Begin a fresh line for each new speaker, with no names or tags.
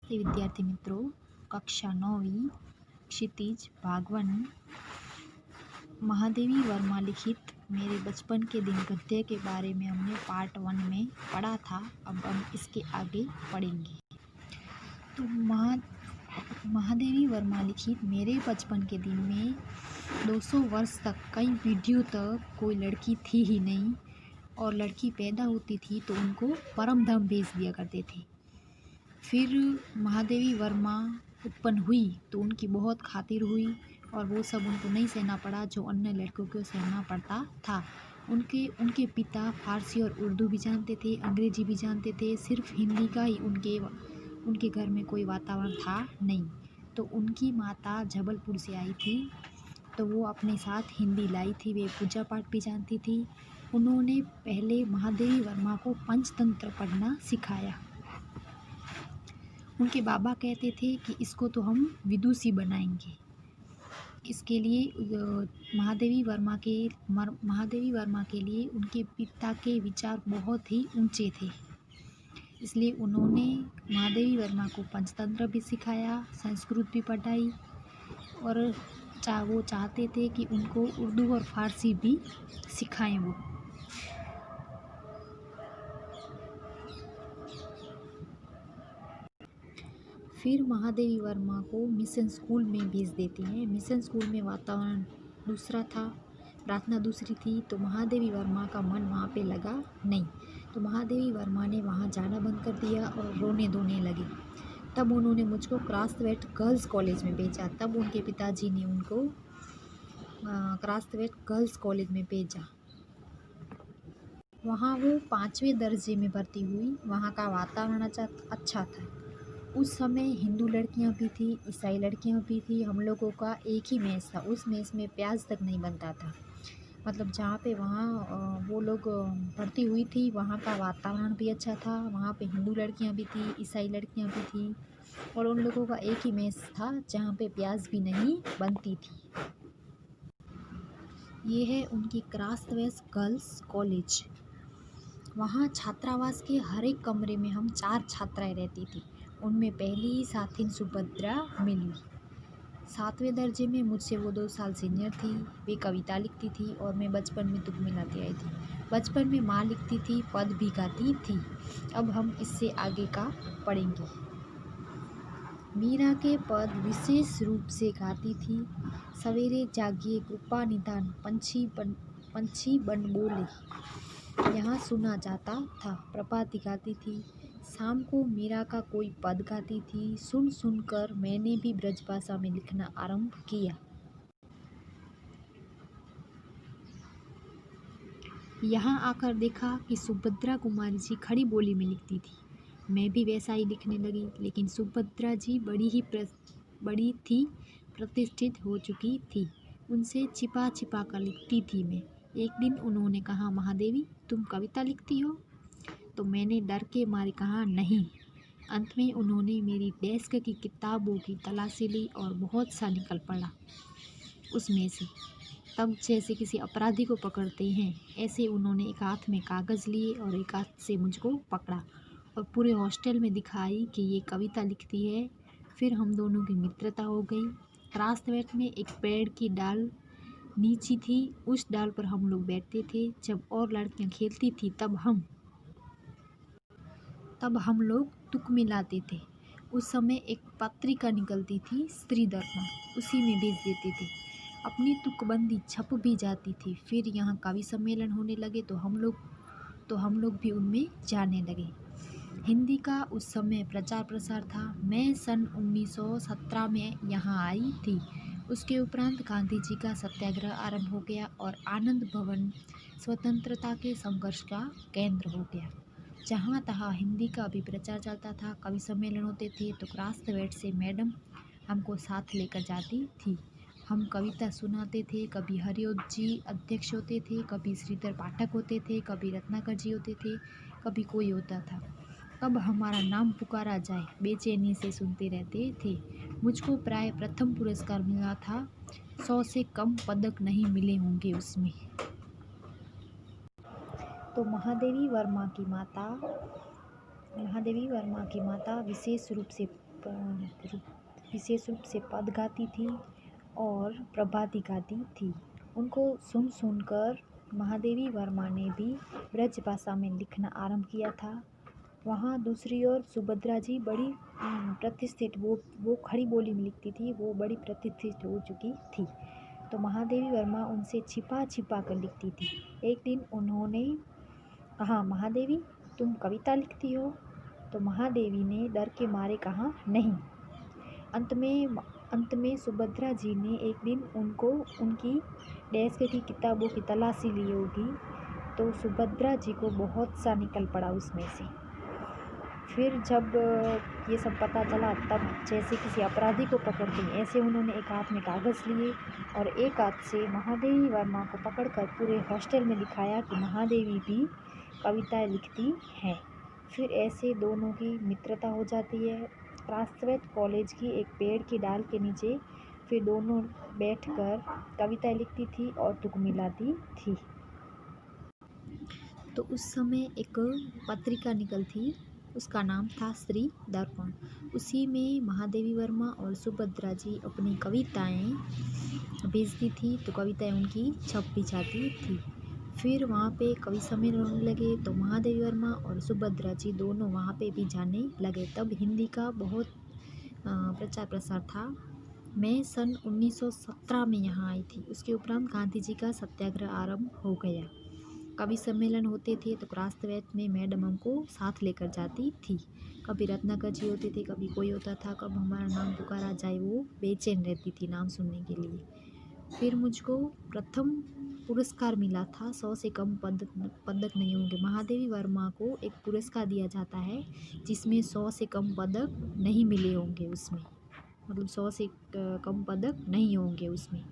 विद्यार्थी मित्रों, कक्षा 9वीं क्षितिज भाग 1 महादेवी वर्मा लिखित मेरे बचपन के दिन गद्य के बारे में हमने पार्ट 1 में पढ़ा था। अब हम इसके आगे पढ़ेंगे। तो महादेवी वर्मा लिखित मेरे बचपन के दिन में 200 वर्ष तक कई पीढ़ियों तक कोई लड़की थी ही नहीं, और लड़की पैदा होती थी तो उनको परम धाम भेज दिया करते थे। फिर महादेवी वर्मा उत्पन्न हुई तो उनकी बहुत खातिर हुई और वो सब उनको नहीं सहना पड़ा जो अन्य लड़कों को सहना पड़ता था। उनके पिता फारसी और उर्दू भी जानते थे, अंग्रेजी भी जानते थे। सिर्फ हिंदी का ही उनके घर में कोई वातावरण था नहीं। तो उनकी माता जबलपुर से आई थी तो वो अपने साथ हिंदी लाई थी। वे पूजा पाठ भी जानती थी। उन्होंने पहले महादेवी वर्मा को पंचतंत्र पढ़ना सिखाया। उनके बाबा कहते थे कि इसको तो हम विदुषी बनाएंगे। इसके लिए महादेवी वर्मा के लिए उनके पिता के विचार बहुत ही ऊंचे थे। इसलिए उन्होंने महादेवी वर्मा को पंचतंत्र भी सिखाया, संस्कृत भी पढ़ाई, और वो चाहते थे कि उनको उर्दू और फारसी भी सिखाएं वो। फिर महादेवी वर्मा को मिशन स्कूल में भेज देते हैं। मिशन स्कूल में वातावरण दूसरा था, प्रार्थना दूसरी थी, तो महादेवी वर्मा का मन वहाँ पे लगा नहीं। तो महादेवी वर्मा ने वहाँ जाना बंद कर दिया और रोने धोने लगी। तब उन्होंने मुझको क्रास्थवेट गर्ल्स कॉलेज में भेजा। तब उनके पिताजी ने उनको क्रास्थवेट गर्ल्स कॉलेज में भेजा। वहाँ वो 5वें दर्जे में भर्ती हुई। वहाँ का वातावरण अच्छा था। उस समय हिंदू लड़कियां भी थी, ईसाई लड़कियां भी थी। हम लोगों का एक ही मेस था। उस मेस में प्याज तक नहीं बनता था। मतलब जहाँ पे वहाँ वो लोग भर्ती हुई थी वहाँ का वातावरण भी अच्छा था। वहाँ पे हिंदू लड़कियां भी थी, ईसाई लड़कियां भी थी, और उन लोगों का एक ही मेस था जहाँ पे प्याज भी नहीं बनती थी। ये है उनकी क्रास्थवेट गर्ल्स कॉलेज। वहाँ छात्रावास के हर एक कमरे में हम 4 छात्राएं रहती थी। उनमें पहली ही साथिन सुभद्रा मिली। 7वें दर्जे में मुझसे वो 2 साल सीनियर थी। वे कविता लिखती थी और मैं बचपन में तुक मिलाती आई थी। बचपन में माँ लिखती थी, पद भी गाती थी। अब हम इससे आगे का पढ़ेंगे। मीरा के पद विशेष रूप से गाती थी। सवेरे जागिए कृपा निदान, पंछी बन बोले यहाँ सुना जाता था। प्रभात गाती थी। शाम को मीरा का कोई पद गाती थी। सुन सुनकर मैंने भी ब्रजभाषा में लिखना आरंभ किया। यहाँ आकर देखा कि सुभद्रा कुमारी जी खड़ी बोली में लिखती थी। मैं भी वैसा ही लिखने लगी, लेकिन सुभद्रा जी बड़ी थी, प्रतिष्ठित हो चुकी थी। उनसे छिपा छिपा कर लिखती थी मैं। एक दिन उन्होंने कहा, महादेवी तुम कविता लिखती हो? तो मैंने डर के मारे कहा नहीं। अंत में उन्होंने मेरी डेस्क की किताबों की तलाशी ली और बहुत सा निकल पड़ा उसमें से। तब जैसे किसी अपराधी को पकड़ते हैं ऐसे उन्होंने एक हाथ में कागज़ लिए और एक हाथ से मुझको पकड़ा और पूरे हॉस्टल में दिखाई कि ये कविता लिखती है। फिर हम दोनों की मित्रता हो गई। क्रास्थवेट में एक पेड़ की डाल नीची थी। उस डाल पर हम लोग बैठते थे। जब और लड़कियां खेलती थी तब हम लोग तुक मिलाते थे। उस समय एक पत्रिका निकलती थी, स्त्री दर्पण, उसी में भेज देते थे। अपनी तुकबंदी छप भी जाती थी। फिर यहाँ कवि सम्मेलन होने लगे तो हम लोग भी उनमें जाने लगे। हिंदी का उस समय प्रचार प्रसार था। मैं सन 1917 में यहाँ आई थी। उसके उपरांत गांधी जी का सत्याग्रह आरंभ हो गया और आनंद भवन स्वतंत्रता के संघर्ष का केंद्र हो गया। जहाँ तहाँ हिंदी का भी प्रचार चलता था। कवि सम्मेलन होते थे तो क्रास्थवेट से मैडम हमको साथ लेकर जाती थी। हम कविता सुनाते थे। कभी हरिओद जी अध्यक्ष होते थे, कभी श्रीधर पाठक होते थे, कभी रत्नाकर जी होते थे, कभी कोई होता था। कब हमारा नाम पुकारा जाए बेचैनी से सुनते रहते थे। मुझको प्राय प्रथम पुरस्कार मिला था। 100 से कम पदक नहीं मिले होंगे उसमें। तो महादेवी वर्मा की माता विशेष रूप से विशेष रूप से पद गाती थी और प्रभाती गाती थी। उनको सुन सुनकर महादेवी वर्मा ने भी ब्रज भाषा में लिखना आरंभ किया था। वहाँ दूसरी ओर सुभद्रा जी बड़ी प्रतिष्ठित, वो खड़ी बोली में लिखती थी, वो बड़ी प्रतिष्ठित हो चुकी थी। तो महादेवी वर्मा उनसे छिपा छिपा कर लिखती थी। एक दिन उन्होंने कहा, महादेवी तुम कविता लिखती हो? तो महादेवी ने डर के मारे कहा, नहीं। अंत में सुभद्रा जी ने एक दिन उनको उनकी डेस्क की किताबों की तलाशी ली होगी, तो सुभद्रा जी को बहुत सा निकल पड़ा उसमें से। फिर जब ये सब पता चला, तब जैसे किसी अपराधी को पकड़ते हैं ऐसे उन्होंने एक हाथ में कागज़ लिए और एक हाथ से महादेवी वर्मा को पकड़कर पूरे हॉस्टल में दिखाया कि महादेवी भी कविताएं लिखती हैं। फिर ऐसे दोनों की मित्रता हो जाती है। राष्ट्रवेद कॉलेज की एक पेड़ की डाल के नीचे फिर दोनों बैठकर कविताएं लिखती थी और तुक मिलाती थी। तो उस समय एक पत्रिका निकलती, उसका नाम था स्त्री दर्पण। उसी में महादेवी वर्मा और सुभद्रा जी अपनी कविताएं भेजती थी, तो कविताएं उनकी छप भी जाती थी। फिर वहाँ पे कवि सम्मेलन होने लगे, तो महादेवी वर्मा और सुभद्रा जी दोनों वहाँ पे भी जाने लगे। तब हिंदी का बहुत प्रचार प्रसार था। मैं सन 1917 में यहाँ आई थी। उसके उपरांत गांधी जी का सत्याग्रह आरंभ हो गया। कवि सम्मेलन होते थे तो राष्ट्रवेद में मैडम हमको साथ लेकर जाती थी। कभी रत्नाकर जी होते थे, कभी कोई होता था, कब हमारा नाम पुकारा जाए, वो बेचैन रहती थी नाम सुनने के लिए। फिर मुझको प्रथम पुरस्कार मिला था। 100 से कम पदक नहीं होंगे। महादेवी वर्मा को एक पुरस्कार दिया जाता है जिसमें 100 से कम पदक नहीं मिले होंगे उसमें, मतलब 100 से कम पदक नहीं होंगे उसमें।